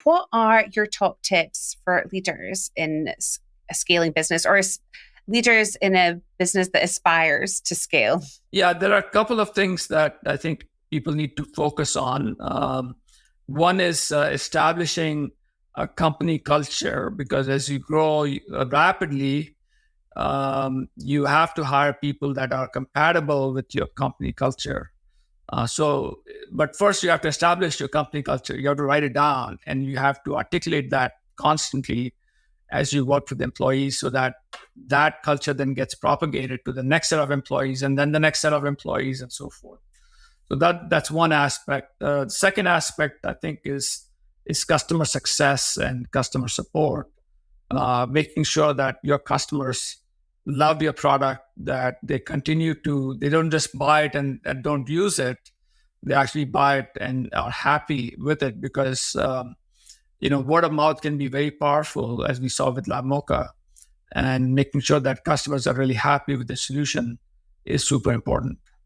what are your top tips for leaders in a scaling business or leaders in a business that aspires to scale? Yeah, there are a couple of things that I think people need to focus on. One is establishing a company culture, because as you grow rapidly, you have to hire people that are compatible with your company culture. But first you have to establish your company culture. You have to write it down, and you have to articulate that constantly as you work with employees, so that that culture then gets propagated to the next set of employees, and then the next set of employees, and so forth. So that's one aspect. The second aspect, I think, is customer success and customer support. Making sure that your customers love your product, that they don't just buy it and don't use it. They actually buy it and are happy with it, because word of mouth can be very powerful, as we saw with LiveMocha, and making sure that customers are really happy with the solution is super important.